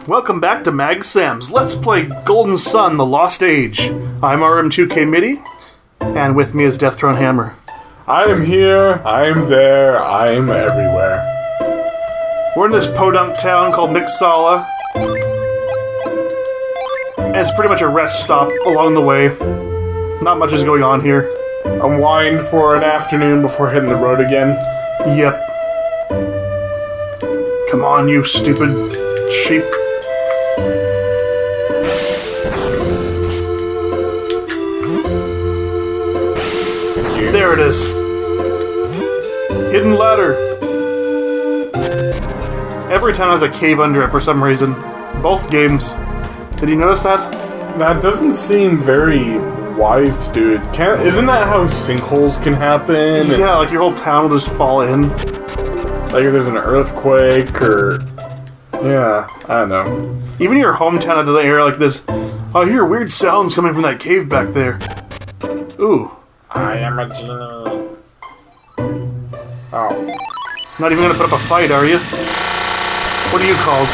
Welcome back to Mag Sam's Let's Play Golden Sun, The Lost Age. I'm RM2K Mitty, and with me is Deaththrone Hammer. I am here, I am there, I am everywhere. We're in this podunk town called Mixala, and it's pretty much a rest stop along the way. Not much is going on here. Unwind for an afternoon before hitting the road again. Yep. Come on, you stupid sheep. There it is. Hidden ladder. Every time there's a cave under it for some reason. Both games. Did you notice that? That doesn't seem very wise to do it. Isn't that how sinkholes can happen? Yeah, like your whole town will just fall in. Like if there's an earthquake or... Yeah, I don't know. Even your hometown out of the area like this. I hear weird sounds coming from that cave back there. Ooh. I am a genie. Oh. Not even gonna put up a fight, are you? What are you called?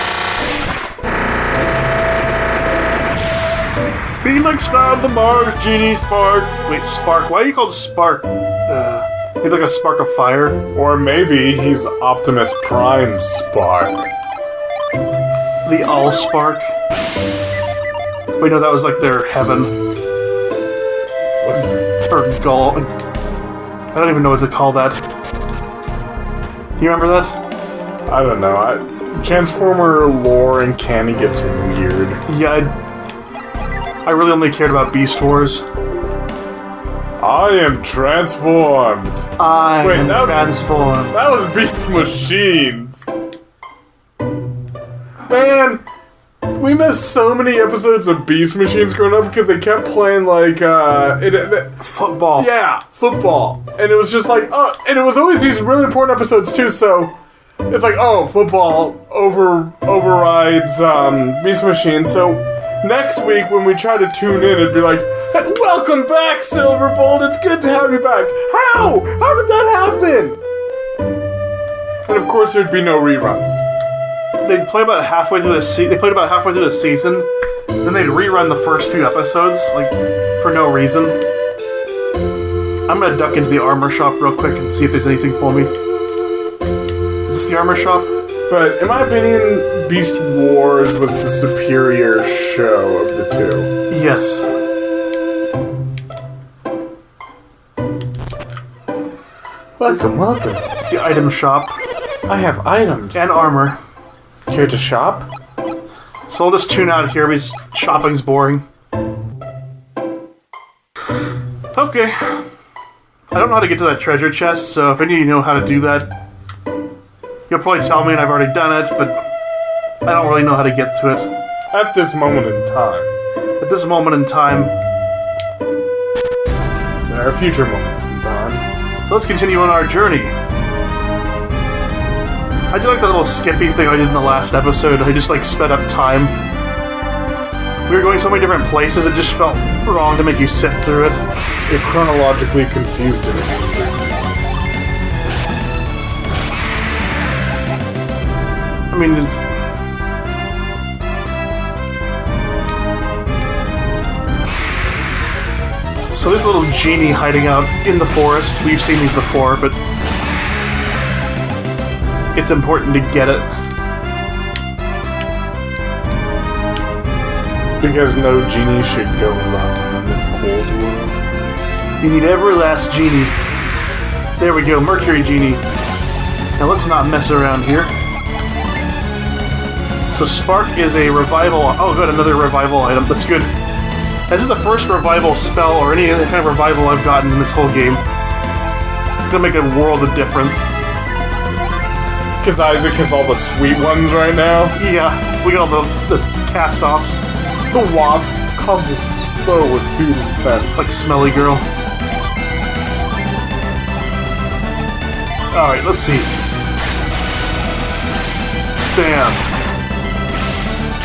Phoenix found the Mars Genie Spark. Wait, Spark? Why are you called Spark? Maybe like a spark of fire? Or maybe he's Optimus Prime Spark. The All-Spark? Wait, no, that was like their heaven. What's Or Gull. I don't even know what to call that. You remember that? I don't know. Transformer lore and canon gets weird. Yeah, I really only cared about Beast Wars. I am transformed. I am transformed. That was Beast Machines. Man, we missed so many episodes of Beast Machines growing up because they kept playing like football. Yeah, football, and it was just like, oh, and it was always these really important episodes too. So it's like, oh, football overrides Beast Machines. So next week when we try to tune in, it'd be like, hey, welcome back, Silverbolt. It's good to have you back. How? How did that happen? And of course, there'd be no reruns. They'd play about halfway through the They played about halfway through the season, then they'd rerun the first few episodes, like for no reason. I'm gonna duck into the armor shop real quick and see if there's anything for me. Is this the armor shop? But in my opinion, Beast Wars was the superior show of the two. Yes. Welcome. It's the item shop. I have items. And armor. Care to shop? So I'll just tune out here because shopping's boring. Okay. I don't know how to get to that treasure chest, so if any of you know how to do that, you'll probably tell me and I've already done it, but I don't really know how to get to it. At this moment in time. At this moment in time. There are future moments in time. So let's continue on our journey. I do like that little skippy thing I did in the last episode. I just like sped up time. We were going so many different places, it just felt wrong to make you sit through it. It chronologically confused it. I mean, it's... So there's a little genie hiding out in the forest. We've seen these before, but it's important to get it. Because no genie should go alone in this cold world. You need every last genie. There we go, Mercury Genie. Now let's not mess around here. So Spark is a revival... Oh good, another revival item. That's good. This is the first revival spell or any other kind of revival I've gotten in this whole game. It's gonna make a world of difference. Because Isaac has all the sweet ones right now. Yeah, we got all the cast-offs. The waft comes as foe with soothing scents. Like Smelly Girl. Alright, let's see. Bam.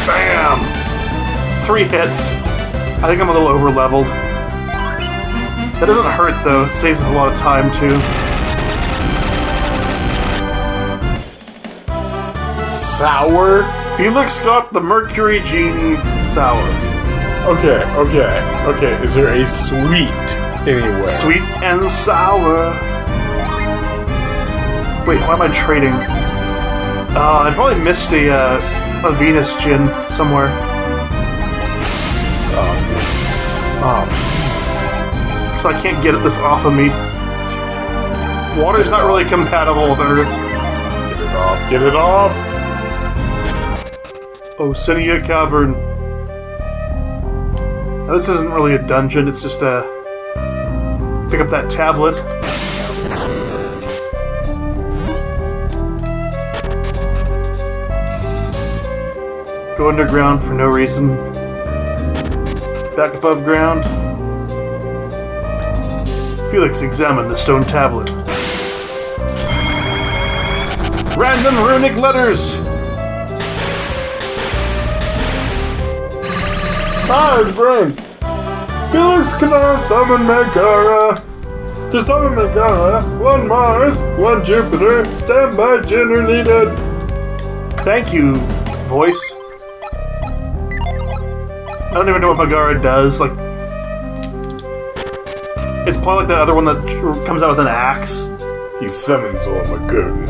Bam! 3 hits. I think I'm a little over-leveled. That doesn't hurt, though. It saves a lot of time, too. Sour Felix got the Mercury Genie sour. Okay. Is there a sweet anywhere? Sweet and sour. Wait, why am I trading? I probably missed a Venus gin somewhere. So I can't get this off of me. Water's not really compatible with Earth. Get it off! Osinia Cavern. Now, this isn't really a dungeon, it's just a... Pick up that tablet. Go underground for no reason. Back above ground. Felix examined the stone tablet. Random runic letters! His brain! Felix cannot summon Megara! To summon Megara, 1 Mars, 1 Jupiter, standby Jenner needed! Thank you, voice. I don't even know what Megara does, like... It's probably like that other one that comes out with an axe. He summons Armageddon.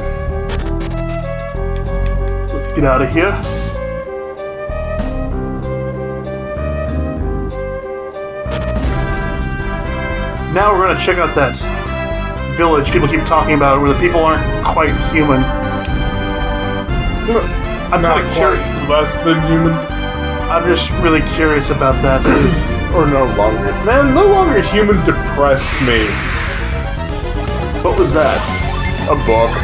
So let's get out of here. Now we're gonna check out that village people keep talking about, where the people aren't quite human. I'm Not kind of curious. less than human. I'm just really curious about that. Is Or no longer. Man, no longer human depressed me. what was that? A book.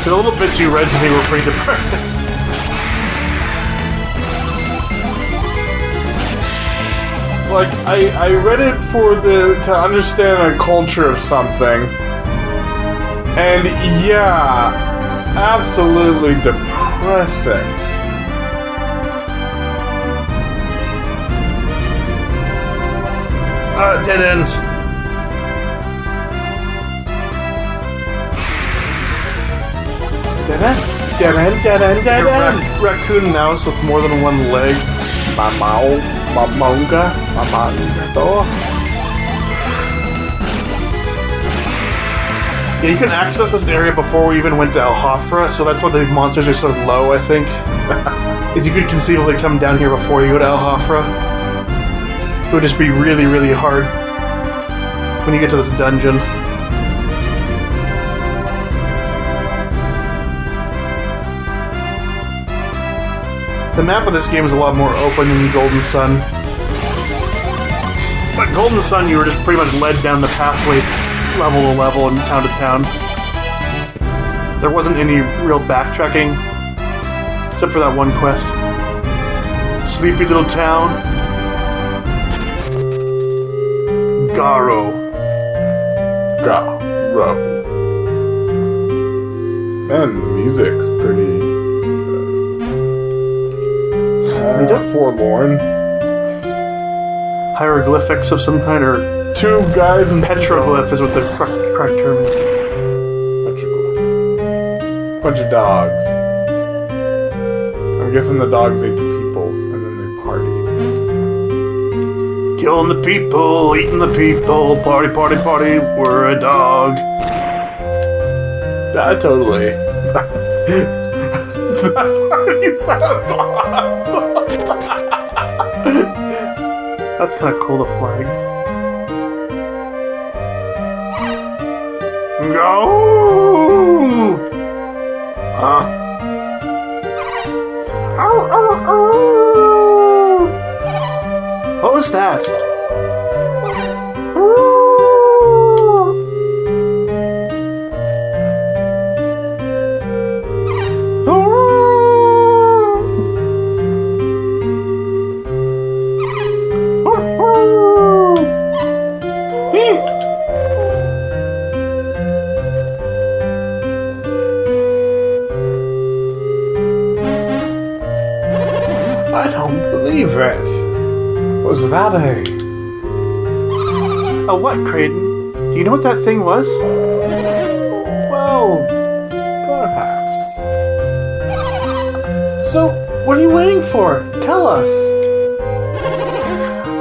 The little bits you read to me were pretty depressing. Like, I read it to understand a culture of something. And yeah, absolutely depressing. Dead end. Dead end. Raccoon mouse with more than one leg. Yeah, you can access this area before we even went to Al-Hafra, so that's why the monsters are so low, I think. Is you could conceivably come down here before you go to Al-Hafra. It would just be really, really hard when you get to this dungeon. The map of this game is a lot more open than Golden Sun. But Golden Sun, you were just pretty much led down the pathway level to level and town to town. There wasn't any real backtracking, except for that one quest. Sleepy little town. Garo. Man, the music's pretty... forlorn. Hieroglyphics of some kind, or 2 guys in petroglyph is what the correct term is. Petroglyph. Bunch of dogs. I'm guessing the dogs ate the people, and then they partied. Killing the people, eating the people, party, party, party, we're a dog. Yeah, totally. That party sounds awesome! That's kind of cool, the flags. Go! Huh? Ow, ow, ow. What was that? I don't believe it. Was that a... A what, Creighton? Do you know what that thing was? Well, perhaps. So, what are you waiting for? Tell us.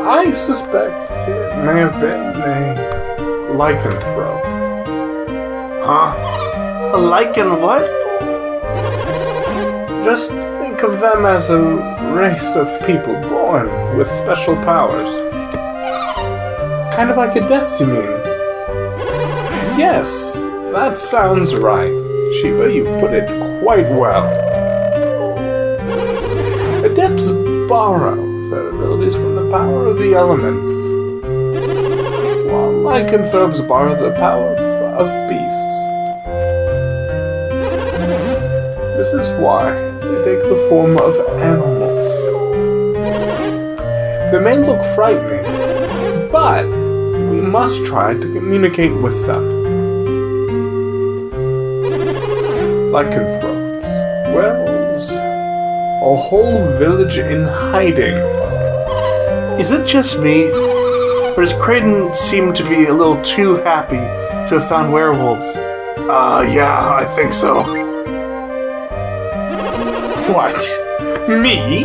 I suspect it may have been a lycanthrope. Huh? A lichen what? Just think of them as a race of people born with special powers. Kind of like adepts, you mean? Yes, that sounds right. Sheba, you've put it quite well. Adepts borrow their abilities from the power of the elements, while lycanthropes borrow the power of beasts. This is why they take the form of animals. They may look frightening, but we must try to communicate with them. Lycanthropes, werewolves, a whole village in hiding. Is it just me? Or does Creighton seem to be a little too happy to have found werewolves? Yeah, I think so. What? Me?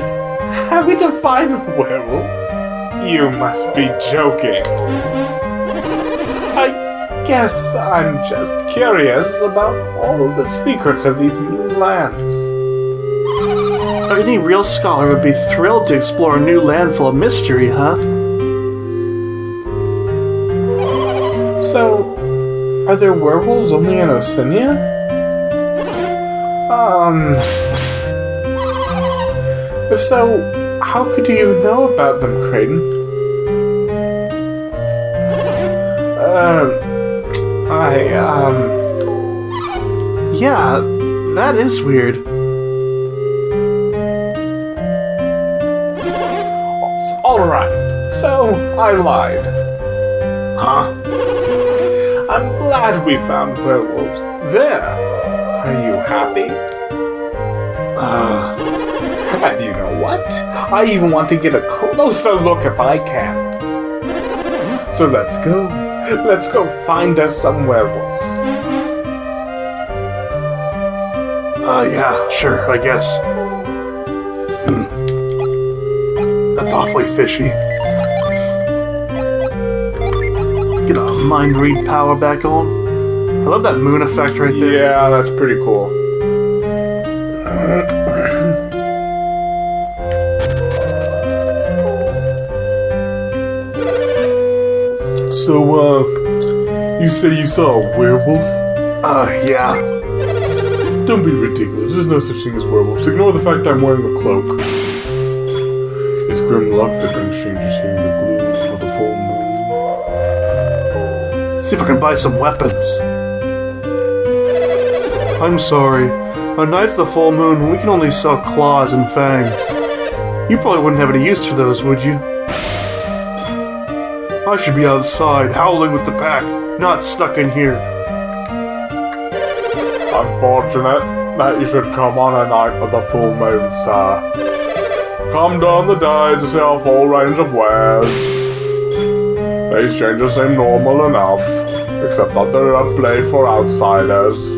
Having to find a werewolf? You must be joking. I guess I'm just curious about all of the secrets of these new lands. Any real scholar would be thrilled to explore a new land full of mystery, huh? So, are there werewolves only in Oceania? If so, how could you know about them, Creighton? Yeah, that is weird. Alright, so I lied. Huh? I'm glad we found werewolves. There. Are you happy? And you know what? I even want to get a closer look if I can. So let's go. Let's go find us some werewolves. Yeah, sure, I guess. That's awfully fishy. Let's get our mind read power back on. I love that moon effect right there. Yeah, that's pretty cool. So, you say you saw a werewolf? Yeah. Don't be ridiculous. There's no such thing as werewolves. Ignore the fact I'm wearing a cloak. It's grim luck that brings strangers here in the gloom of the full moon. Let's see if I can buy some weapons. I'm sorry. On nights of the full moon, we can only sell claws and fangs. You probably wouldn't have any use for those, would you? I should be outside, howling with the pack, not stuck in here. Unfortunate that you should come on a night of the full moon, sir. Come down the day to see our full range of wares. These changes seem normal enough, except that they're a plate for outsiders.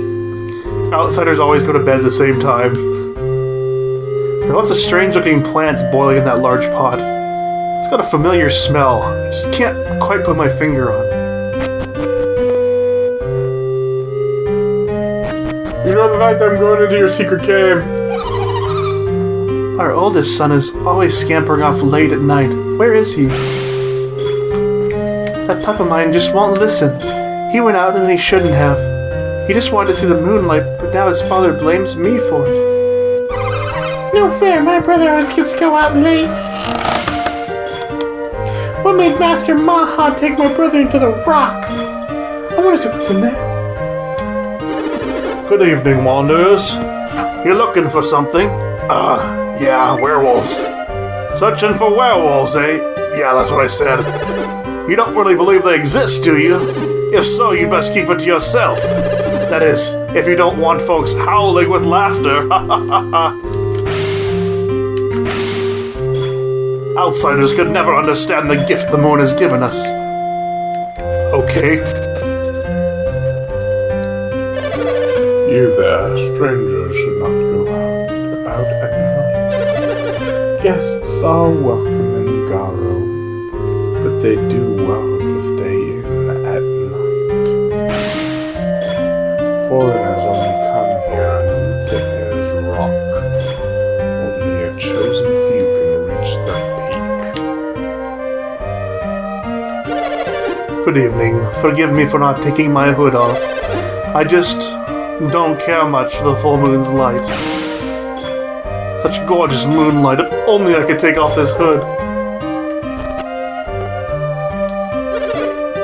Outsiders always go to bed at the same time. There are lots of strange-looking plants boiling in that large pot. It's got a familiar smell. I just can't quite put my finger on. You know the fact that I'm going into your secret cave? Our oldest son is always scampering off late at night. Where is he? That pup of mine just won't listen. He went out and he shouldn't have. He just wanted to see the moonlight, but now his father blames me for it. No fair, my brother always gets to go out late. What made Master Maha take my brother into the rock? I want to see what's in there. Good evening, wanderers. You looking for something? Yeah, werewolves. Searching for werewolves, eh? Yeah, that's what I said. You don't really believe they exist, do you? If so, you best keep it to yourself. That is, if you don't want folks howling with laughter. Outsiders could never understand the gift the moon has given us. Okay. You there, strangers should not go out about any Guests are welcome in Garo, but they do well to stay in at night. Foreigners only come here en route to Ayers Rock. Only a chosen few can reach the peak. Good evening. Forgive me for not taking my hood off. I just don't care much for the full moon's light. Such gorgeous moonlight. If only I could take off this hood.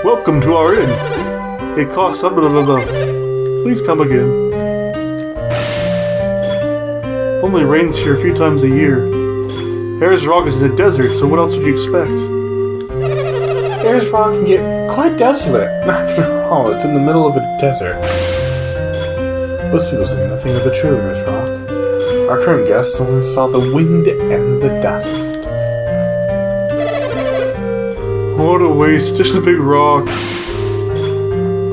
Welcome to our inn. It costs blah, blah, blah, blah. Please come again. Only rains here a few times a year. Ayers Rock is in a desert, so what else would you expect? Ayers Rock can get quite desolate. After all, it's in the middle of a desert. Most people say nothing of the true Ayers Rock. Our current guests only saw the wind and the dust. What a waste, just a big rock.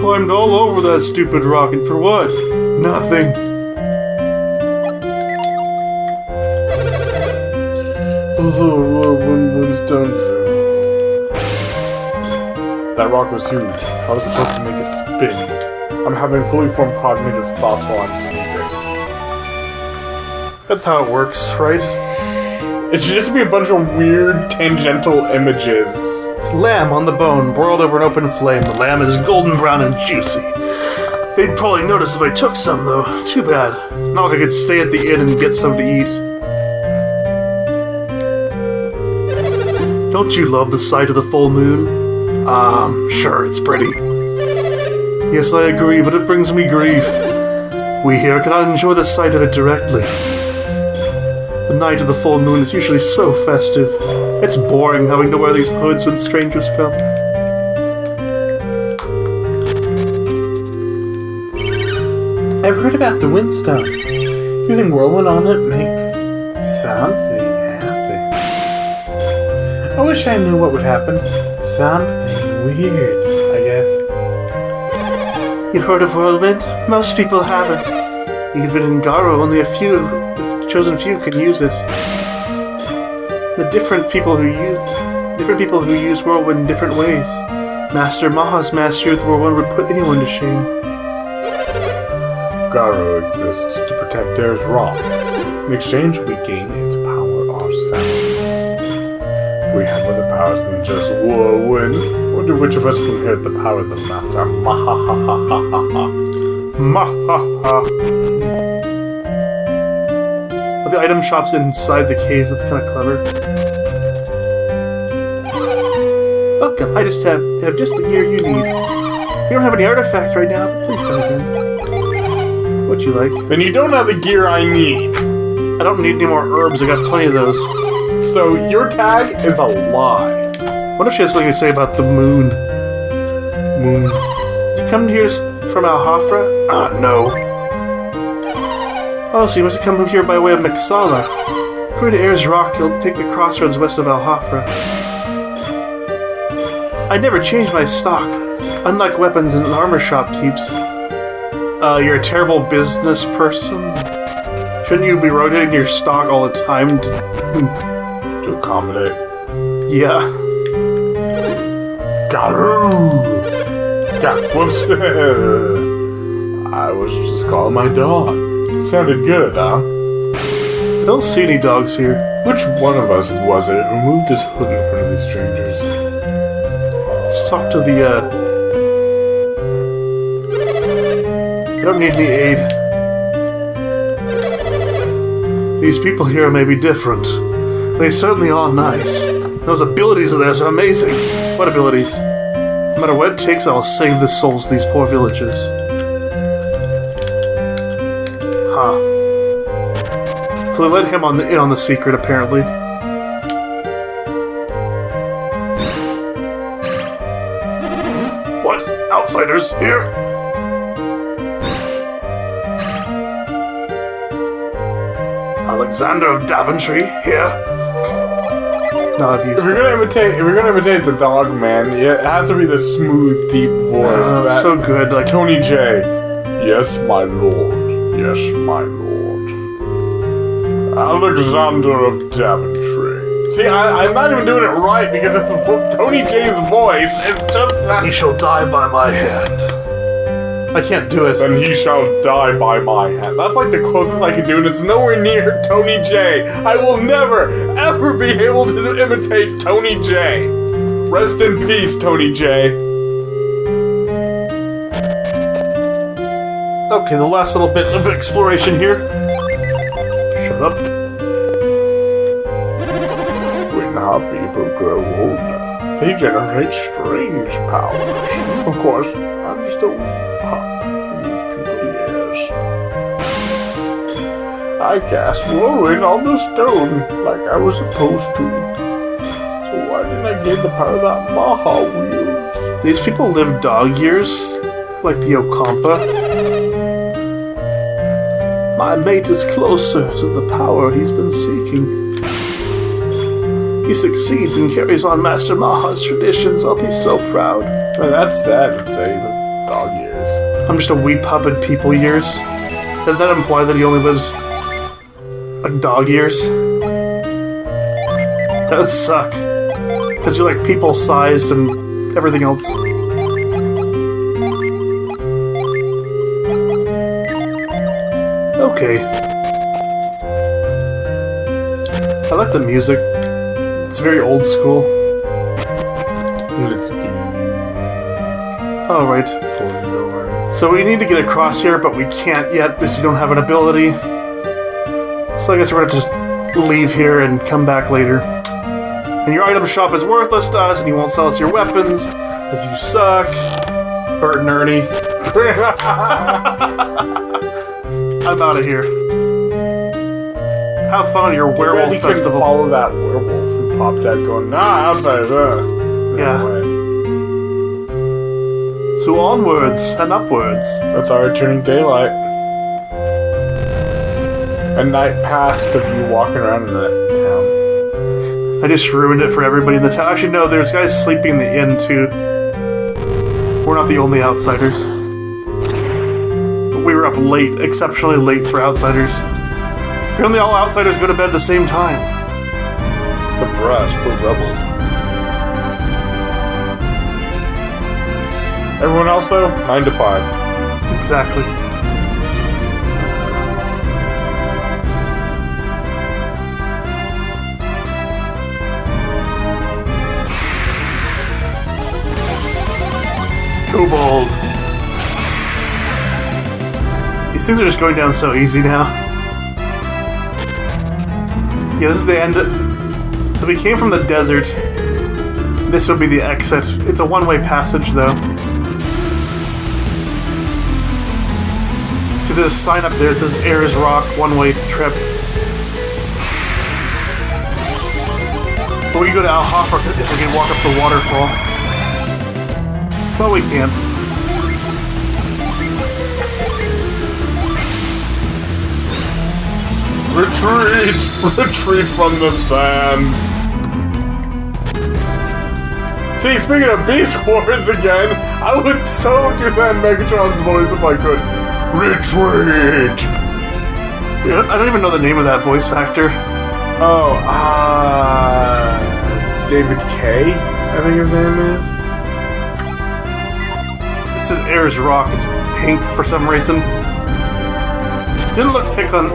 Climbed all over that stupid rock, and for what? Nothing. Those stones. That rock was huge. I was supposed to make it spin. I'm having fully formed cognitive thoughts while I'm sleeping. That's how it works, right? It should just be a bunch of weird tangential images. It's lamb on the bone, broiled over an open flame. The lamb is golden brown and juicy. They'd probably notice if I took some, though. Too bad. Not like I could stay at the inn and get some to eat. Don't you love the sight of the full moon? Sure, it's pretty. Yes, I agree, but it brings me grief. We here cannot enjoy the sight of it directly. The night of the full moon is usually so festive. It's boring having to wear these hoods when strangers come. I've heard about the windstone. Using whirlwind on it makes something happen. I wish I knew what would happen. Something weird, I guess. You've heard of whirlwind? Most people haven't. Even in Garo, only a chosen few can use it. The different people who use whirlwind in different ways. Master Maha's mastery with whirlwind would put anyone to shame. Garo exists to protect Ayers Rock. In exchange, we gain its power ourselves. We have other powers than just whirlwind. Wonder which of us can inherit the powers of Master Maha. Mahaha. The item shop's inside the cave. That's kind of clever. Welcome. I just have just the gear you need. We don't have any artifact right now, but please come again. What'd you like? Then you don't have the gear I need. I don't need any more herbs. I got plenty of those. So your tag is a lie. What if she has something to say about the moon? Moon. You come here from Al-Hafra? No. Oh, so you must have come here by way of Mexala. According to Ayers Rock, you'll take the crossroads west of Al-Hafra. I never change my stock, unlike weapons and armor shop keeps. You're a terrible business person? Shouldn't you be rotating your stock all the time to accommodate? Yeah. Garoo! Yeah, whoops. I was just calling my dog. Sounded good, huh? I don't see any dogs here. Which one of us was it who moved his hood in front of these strangers? Let's talk to the, I don't need any aid. These people here may be different. They certainly are nice. Those abilities of theirs are amazing. What abilities? No matter what it takes, I will save the souls of these poor villagers. Huh. So they let him in on the secret, apparently. What? Outsiders? Here? Alexander of Daventry? Here? Now I've used If you're gonna imitate the dog man, it has to be the smooth, deep voice. That so good, like Tony J. Yes, my lord. Yes, my lord. Alexander of Daventry. See, I'm not even doing it right because it's Tony J's voice. It's just that. He shall die by my hand. I can't do it. Then he shall die by my hand. That's like the closest I can do, and it's nowhere near Tony J. I will never, ever be able to imitate Tony J. Rest in peace, Tony J. Okay, the last little bit of exploration here. Shut up. When our people grow older, they generate strange powers. Of course, I'm just a pup in people ears. I cast whirlwind on the stone like I was supposed to. So why didn't I gain the power that Maha wields? These people live dog years, like the Okampa. My mate is closer to the power he's been seeking. He succeeds and carries on Master Maha's traditions. I'll be so proud. Well, that's sad if they live dog years. I'm just a wee pup in people years. Does that imply that he only lives like dog years? That would suck. Because you're like people sized and everything else. Okay. I like the music. It's very old school. Let's get Alright. So we need to get across here, but we can't yet because we don't have an ability. So I guess we're going to just leave here and come back later. And your item shop is worthless to us, and you won't sell us your weapons, because you suck. Bert and Ernie. I'm out of here. Have fun at your werewolf you festival. couldn't follow that werewolf who popped out going, nah, outside, Yeah. So onwards and upwards. That's our returning daylight. A night passed of you walking around in that town. I just ruined it for everybody in the town. Actually, no, there's guys sleeping in the inn, too. We're not the only outsiders. But we were up late, exceptionally late for outsiders. Apparently all outsiders go to bed at the same time. Surprise, we're rebels. Everyone else, though, 9 to 5. Exactly. Kobold. These things are just going down so easy now. Yeah, this is the end. So we came from the desert. This would be the exit. It's a one-way passage, though. So there's a sign up there that says Ayers Rock, one-way trip. But we can go to Alhoffer if we can walk up the waterfall. Well, we can't. Retreat! Retreat from the sand! See, speaking of Beast Wars again, I would so do that in Megatron's voice if I could. Retreat! I don't even know the name of that voice actor. Oh, David K, I think his name is. This is Ayers Rock. It's pink for some reason. Didn't look pink on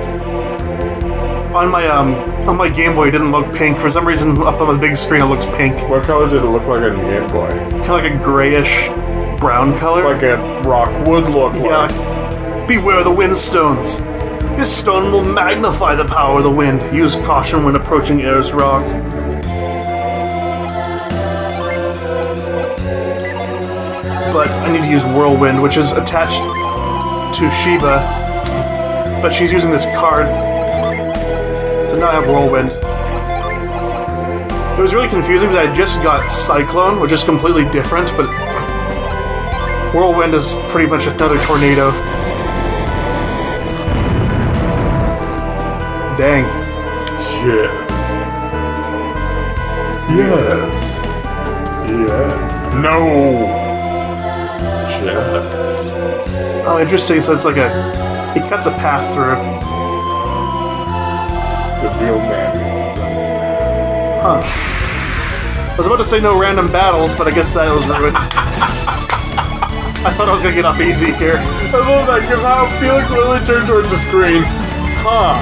my Game Boy. It didn't look pink for some reason. Up on the big screen, it looks pink. What color did it look like on your Game Boy? Kind of like a grayish brown color. Like a rock would look like. Yeah. Beware the windstones. This stone will magnify the power of the wind. Use caution when approaching Ayers Rock. But I need to use Whirlwind, which is attached to Sheba. But she's using this card. So now I have Whirlwind. It was really confusing because I just got Cyclone, which is completely different, but Whirlwind is pretty much another tornado. Dang. Yes. Yes. Yes. No. Yes. Oh, interesting. So it's like he cuts a path through. The real man is Huh. I was about to say no random battles, but I guess that was ruined. I thought I was gonna get off easy here. I love that because how Felix literally turned towards the screen. Huh.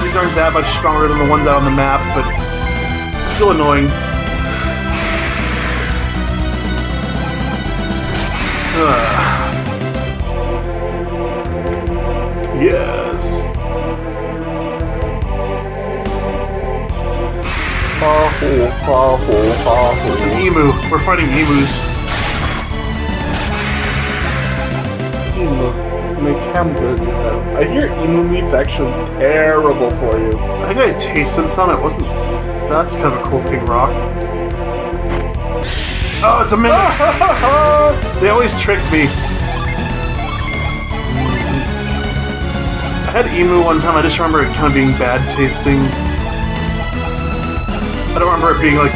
These aren't that much stronger than the ones out on the map, but still annoying. Yes. An emu. We're fighting emus. Emu. Make hamburgers out. I hear emu meat's actually terrible for you. I think I tasted some. It wasn't. That's kind of a cool looking rock. Oh, it's a mimic. They always trick me. I had emu one time. I just remember it kind of being bad tasting. I don't remember it being like,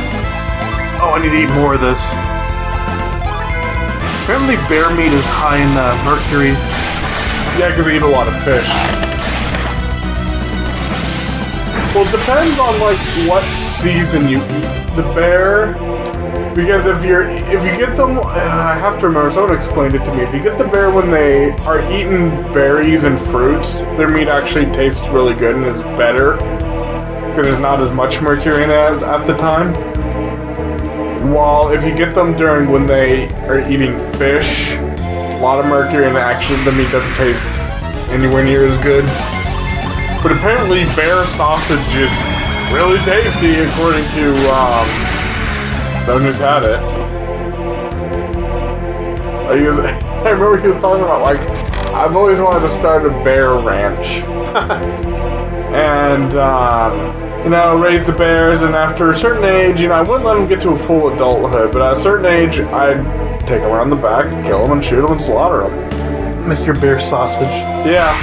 oh, I need to eat more of this. Apparently bear meat is high in mercury. Yeah, because they eat a lot of fish. Well, it depends on like what season you eat the bear. Because if you get them, I have to remember, someone explained it to me. If you get the bear when they are eating berries and fruits, their meat actually tastes really good and is better. Because there's not as much mercury in it at the time. While if you get them during when they are eating fish, a lot of mercury and actually the meat doesn't taste anywhere near as good. But apparently bear sausage is really tasty according to someone who's had it. I remember he was talking about like, I've always wanted to start a bear ranch. And, raise the bears, and after a certain age, I wouldn't let them get to a full adulthood, but at a certain age, I'd take them around the back, kill them, and shoot them, and slaughter them. Make your bear sausage. Yeah.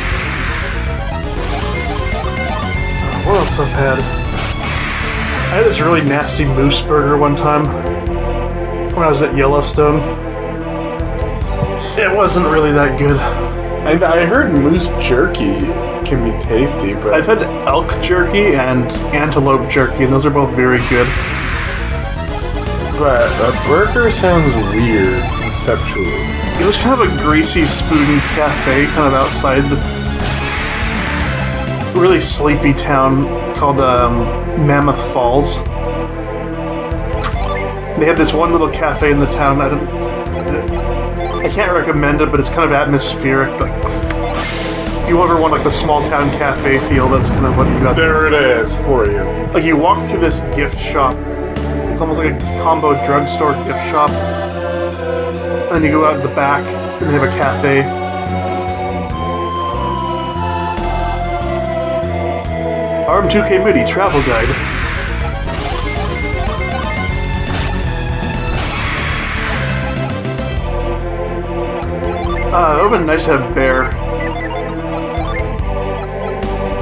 What else I've had? I had this really nasty moose burger one time when I was at Yellowstone. It wasn't really that good. I heard moose jerky can be tasty, but I've had elk jerky and antelope jerky, and those are both very good. But a burger sounds weird conceptually. It was kind of a greasy spoon cafe kind of outside the really sleepy town called Mammoth Falls. They had this one little cafe in the town. I can't recommend it, but it's kind of atmospheric. Like, if you ever want like the small town cafe feel, that's kind of what you got there. It is for you. Like you walk through this gift shop. It's almost like a combo drugstore gift shop. And then you go out the back, and they have a cafe. RM2K Moody Travel Guide. It would have been nice to have bear.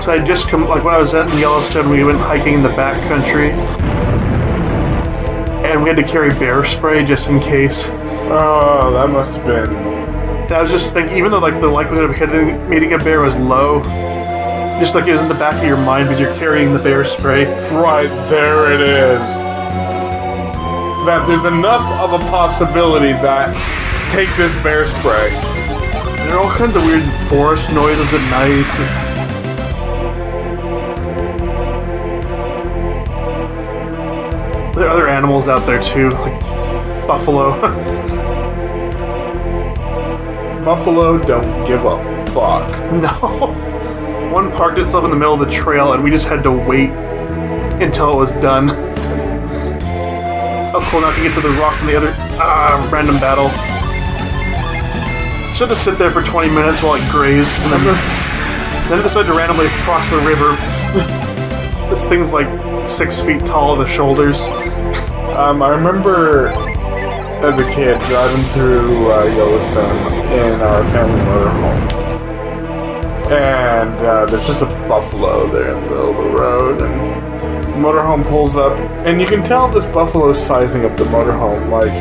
So I just come, like when I was in Yellowstone, we went hiking in the backcountry. And we had to carry bear spray just in case. Oh, that must have been... And I was just thinking, even though like the likelihood of meeting a bear was low, just like it was in the back of your mind because you're carrying the bear spray. Right, there it is. That there's enough of a possibility that take this bear spray. There are all kinds of weird forest noises at night. There are other animals out there too, like buffalo. Buffalo don't give a fuck. No. One parked itself in the middle of the trail and we just had to wait until it was done. Oh cool, now I can get to the rock from the other random battle. Should have sit there for 20 minutes while it grazed and then it decided to randomly cross the river. This thing's like 6 feet tall at the shoulders. I remember as a kid driving through Yellowstone in our family motorhome. And there's just a buffalo there in the middle of the road, and the motorhome pulls up, and you can tell this buffalo's sizing up the motorhome, like,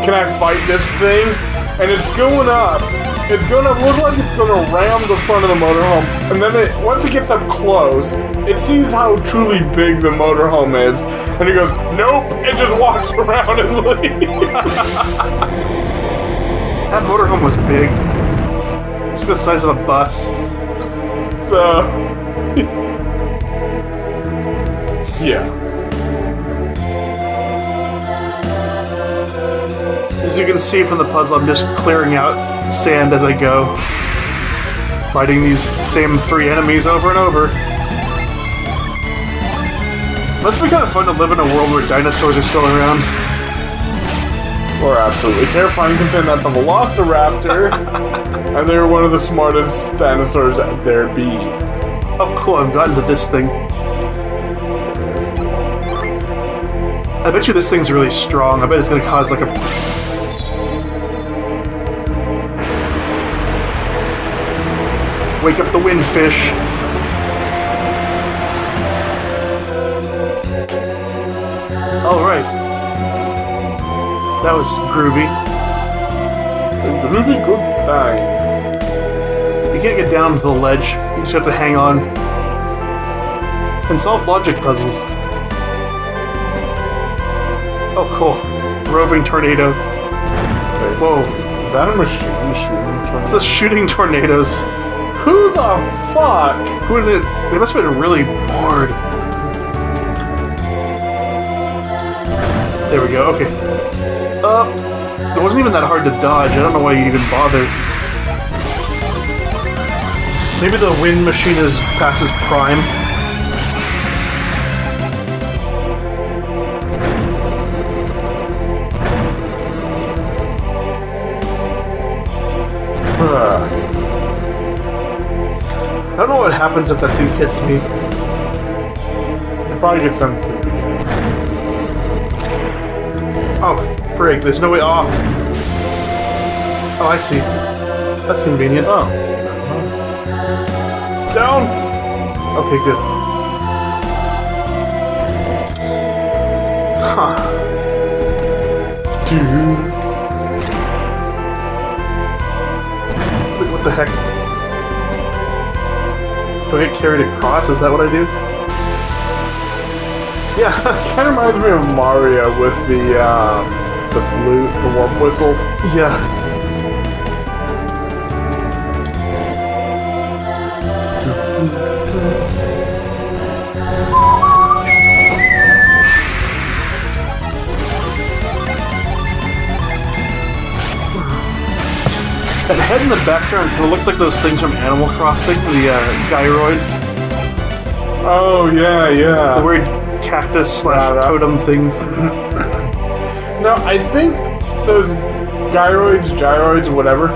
can I fight this thing? And it's going up, it's gonna look like it's gonna ram the front of the motorhome, and then once it gets up close, it sees how truly big the motorhome is, and it goes, nope, and just walks around and leaves. That motorhome was big. It's the size of a bus. So, yeah. As you can see from the puzzle, I'm just clearing out sand as I go. Fighting these same 3 enemies over and over. Must be kind of fun to live in a world where dinosaurs are still around. Or absolutely terrifying, considering that's a velociraptor, and they're one of the smartest dinosaurs there be. Oh cool, I've gotten to this thing. I bet you this thing's really strong. I bet it's gonna cause like a... Wake up the windfish. Alright. That was groovy. A groovy good thing. You can't get down to the ledge. You just have to hang on. And solve logic puzzles. Oh, cool. Roving tornado. Whoa. Is that a machine shooting tornado? It's the shooting tornadoes. Who the fuck? Who did it? They must have been really bored. There we go, okay. It wasn't even that hard to dodge. I don't know why you even bothered. Maybe the wind machine is past its prime. I don't know what happens if that thing hits me. It probably gets sent to the beginning. Oh, frig, there's no way off. Oh, I see. That's convenient. Oh. Down! Okay, good. Huh. Dude. Wait, what the heck? Do I get carried across? Is that what I do? Yeah. Kind of reminds me of Mario with the flute, the warp whistle. Yeah. That head in the background kind of looks like those things from Animal Crossing, the gyroids. Oh, yeah, yeah. The weird cactus / totem things. No, I think those gyroids, whatever.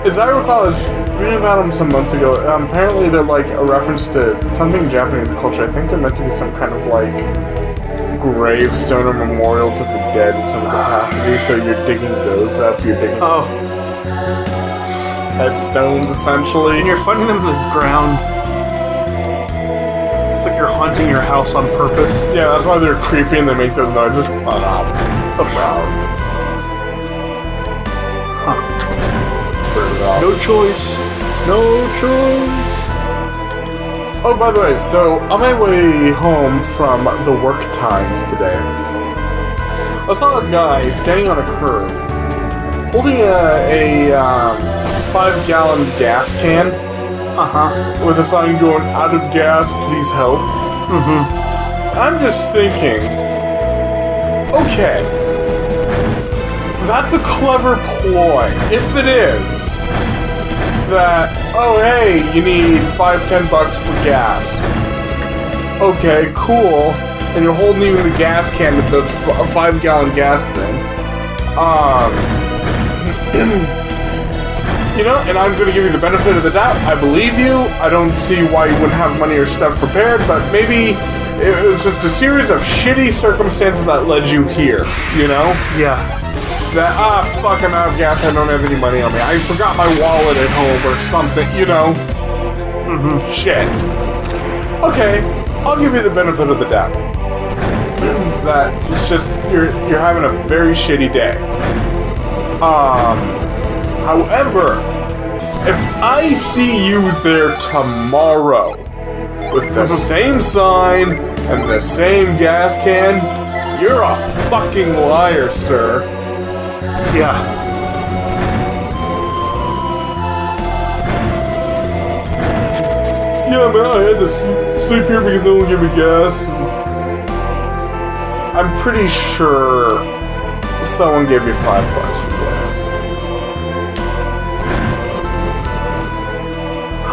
As I recall, I was reading about them some months ago. Apparently, they're like a reference to something in Japanese culture. I think they're meant to be some kind of like gravestone or memorial to the dead in some capacity. So you're digging those up. You're digging headstones, essentially. And you're finding them in the ground. It's like you're haunting your house on purpose. Yeah, that's why they're creepy and they make those noises. Huh. No choice. No choice. Oh, by the way, so on my way home from the work times today, I saw a guy standing on a curb holding a 5-gallon gas can. With a sign going, "Out of gas, please help." I'm just thinking, okay, that's a clever ploy. If it is, that, oh hey, you need $5-10 for gas. Okay, cool. And you're holding even the gas can with the 5-gallon gas thing. You know, and I'm going to give you the benefit of the doubt. I believe you. I don't see why you wouldn't have money or stuff prepared, but maybe it was just a series of shitty circumstances that led you here, you know? Yeah. That, fuck, I'm out of gas, I don't have any money on me. I forgot my wallet at home or something, you know? Shit. Okay, I'll give you the benefit of the doubt. That it's just, you're having a very shitty day. However, if I see you there tomorrow with the same sign and the same gas can, you're a fucking liar, sir. Yeah. Yeah, man, I had to sleep here because no one gave me gas. I'm pretty sure someone gave you $5 for gas.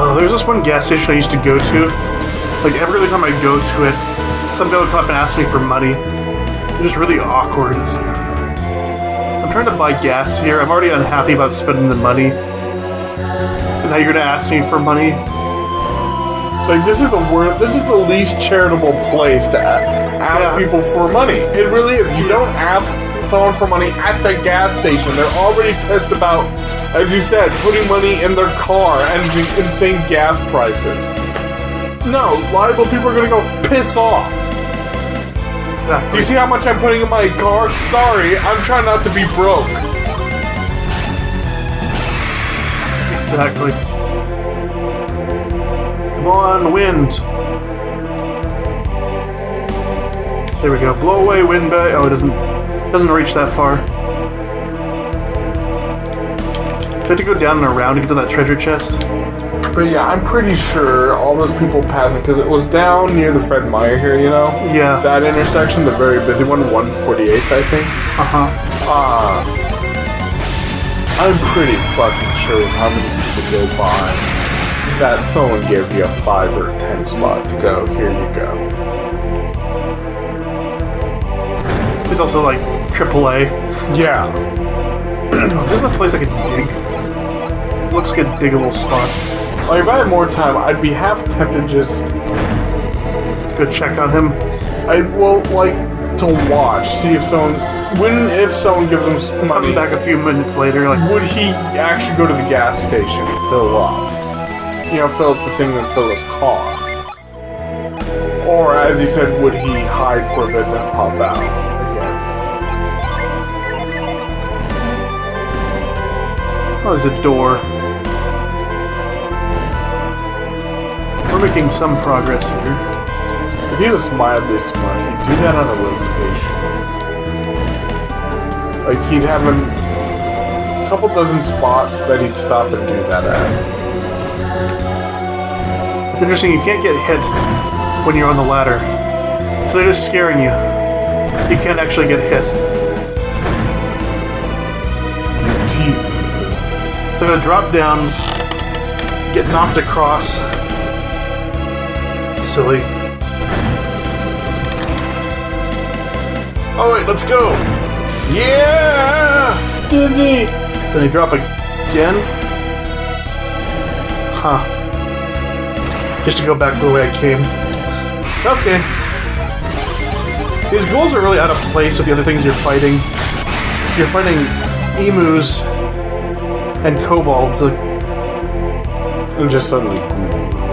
Oh, there's this one gas station I used to go to. Like, every other time I go to it, some guy would come up and ask me for money. It's just really awkward. I'm trying to buy gas here. I'm already unhappy about spending the money. And now you're gonna ask me for money? It's like, this is the least charitable place to ask people for money. It really is. You don't ask someone for money at the gas station. They're already pissed about, as you said, putting money in their car and the insane gas prices. No, liable people are gonna go piss off. Exactly. Do you see how much I'm putting in my car? Sorry, I'm trying not to be broke. Exactly. Come on, wind. There we go. Blow away, wind bag. Oh, it doesn't reach that far. Do I have to go down and around to get to that treasure chest? But yeah, I'm pretty sure all those people passing, because it was down near the Fred Meyer here, you know? Yeah. That intersection, the very busy one, 148th, I think. Uh-huh. I'm pretty fucking sure how many people go by that someone gave you a 5 or 10 spot to go, here you go. There's also, like, AAA. Yeah. There's a place I could dig. Looks like a diggable spot. Like, if I had more time, I'd be half tempted just Go check on him. I will, like, to watch, see if someone, if someone gives him money, Coming back a few minutes later, like, would he actually go to the gas station and fill up? You know, fill up the thing and fill his car. Or, as you said, would he hide for a bit and then pop out again? oh, there's a door. We're making some progress here. If he was mildly smart, he'd do that on a rotation. Like, he'd have a couple dozen spots that he'd stop and do that at. It's interesting, you can't get hit when you're on the ladder. So they're just scaring you. You can't actually get hit. You tease me, sir. So I'm gonna drop down, get knocked across. Silly. Oh wait, let's go! Yeah! Dizzy! Then I drop again. Huh. Just to go back the way I came. Okay. These ghouls are really out of place with the other things you're fighting. You're fighting emus and kobolds. And just suddenly,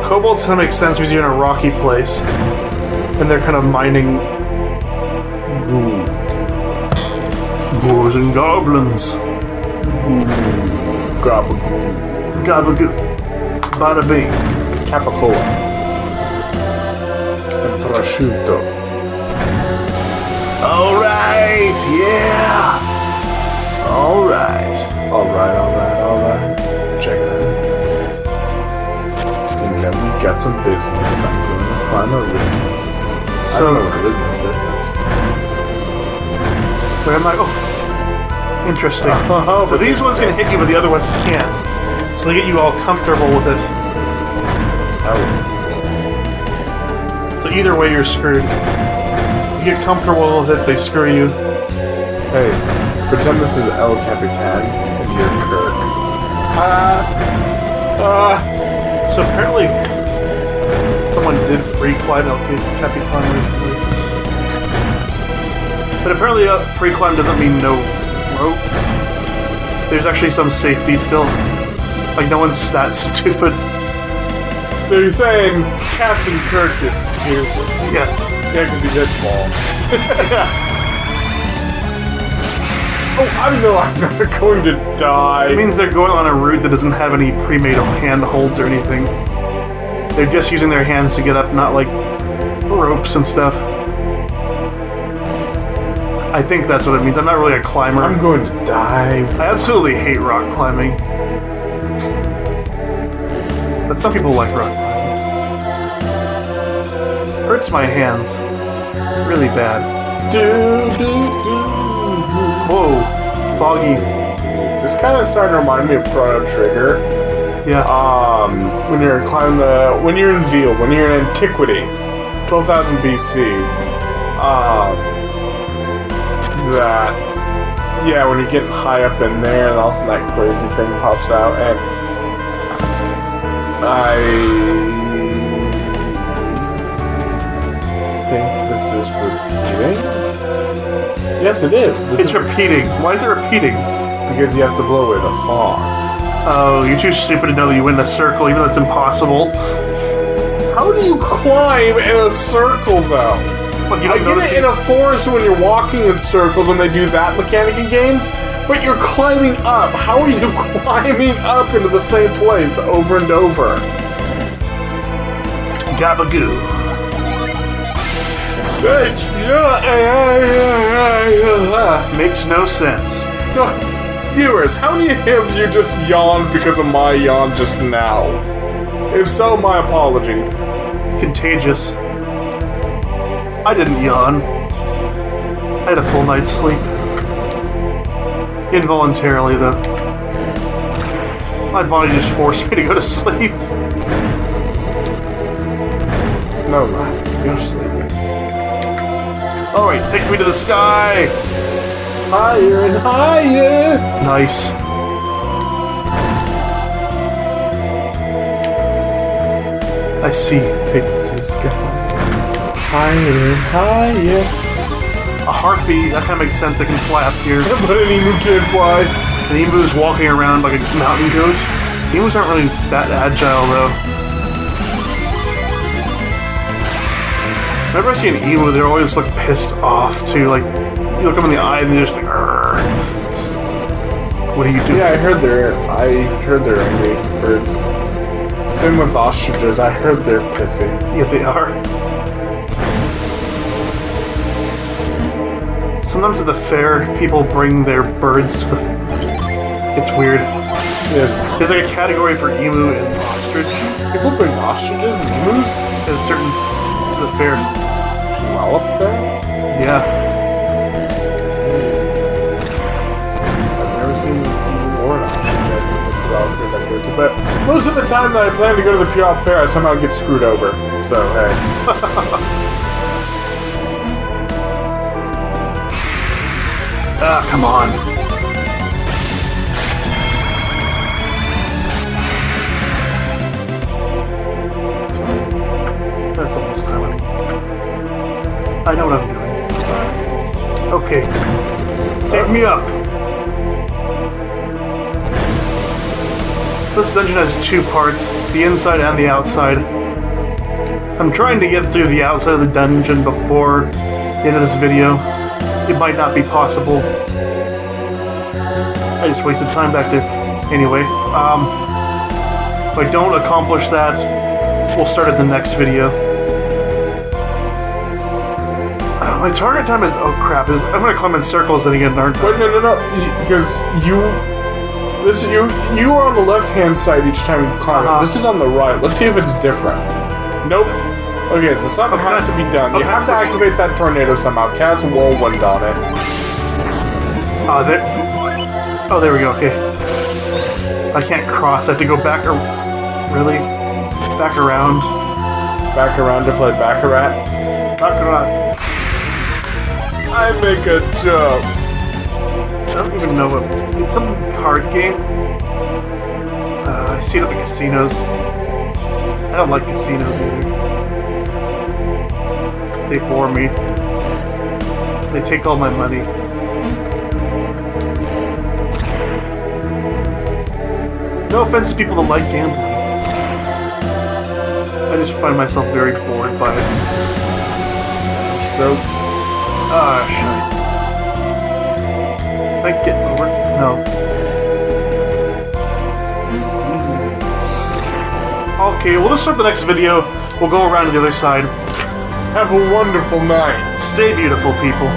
Kobolds kind of make sense because you're in a rocky place. And they're kind of mining ghouls and goblins. Gabagoo. Gabagoo. Bada bing. Capicola. And prosciutto. Alright, yeah! Alright. Alright. Check it out. And then we got some business. I'm going to find our business. I don't know what our business is. Where am I? Oh. Interesting. So these ones can hit you, but the other ones can't. So they get you all comfortable with it. So either way, you're screwed. You get comfortable with it, they screw you. Hey, pretend this is El Capitan and you're Kirk. So apparently, someone did free climb El Capitan recently. But apparently, free climb doesn't mean no rope. There's actually some safety still. Like, no one's that stupid. So you're saying Captain Kirk is stupid? Yes. Yeah, because he did fall. I'm not going to die. It means they're going on a route that doesn't have any pre-made handholds or anything. They're just using their hands to get up, not like ropes and stuff. I think that's what it means. I'm not really a climber. I'm going to die. I absolutely hate rock climbing. But some people like rock climbing. Hurts my hands. Really bad. Whoa. Foggy. This kind of starting to remind me of Chrono Trigger. Yeah. When you're when you're in Zeal, when you're in Antiquity, 12,000 BC. When you're getting high up in there, and all of a sudden that crazy thing pops out, and I think this is repeating. Yes, it is. It's repeating. Why is it repeating? Because you have to blow away the fog. Oh, you're too stupid to know that you win in a circle, even though it's impossible. How do you climb in a circle, though? What, you I don't get notice it in a forest when you're walking in circles when they do that mechanic in games, but you're climbing up. How are you climbing up into the same place over and over? Gabagoo. Makes no sense. So, viewers, how many of you just yawned because of my yawn just now? If so, my apologies. It's contagious. I didn't yawn. I had a full night's sleep. Involuntarily, though. My body just forced me to go to sleep. No, lad, you're sleeping. Alright, take me to the sky! Higher and higher! Nice. I see. Take to the sky. Higher and higher. A heartbeat, that kind of makes sense. They can fly up here. But an emu can't fly. An emu's walking around like a mountain goat. Emus aren't really that agile, though. Whenever I see an emu, they're always like pissed off too. Like, you look them in the eye and they're just like, "Arrgh." What are you doing? Yeah, I heard they're angry birds. Same with ostriches. I heard they're pissy. Yeah, they are. Sometimes at the fair, people bring their birds to the... It's weird. Yes. There's like a category for emu and ostrich. People bring ostriches and emus? At certain... to the fairs. Well, up there? Yeah. I've never seen an emu or an ostrich at the Puyallup fairs I go to, but most of the time that I plan to go to the Puyallup fair, I somehow get screwed over. So, hey. Ah, come on. That's all this time. I know what I'm doing. Okay. Take me up. So this dungeon has two parts, the inside and the outside. I'm trying to get through the outside of the dungeon before the end of this video. It might not be possible. I just wasted time back there. Anyway, if I don't accomplish that, we'll start at the next video. My target time is... Oh crap, I'm gonna climb in circles then again, aren't I? Wait, no. Because you are on the left-hand side each time you climb it. This is on the right. Let's see if it's different. Nope. Okay, so something has to be done. You have to activate that tornado somehow. Cast Whirlwind on it. There we go, okay. I can't cross, I have to go back really? Back around. Back around to play Baccarat? Baccarat. I make a jump. I don't even know what... It's some card game. I see it at the casinos. I don't like casinos either. They bore me. They take all my money. No offense to people that like gambling. I just find myself very bored by it. Strokes. Ah, shite. Can I get over? No. Okay, we'll just start the next video. We'll go around to the other side. Have a wonderful night. Stay beautiful, people.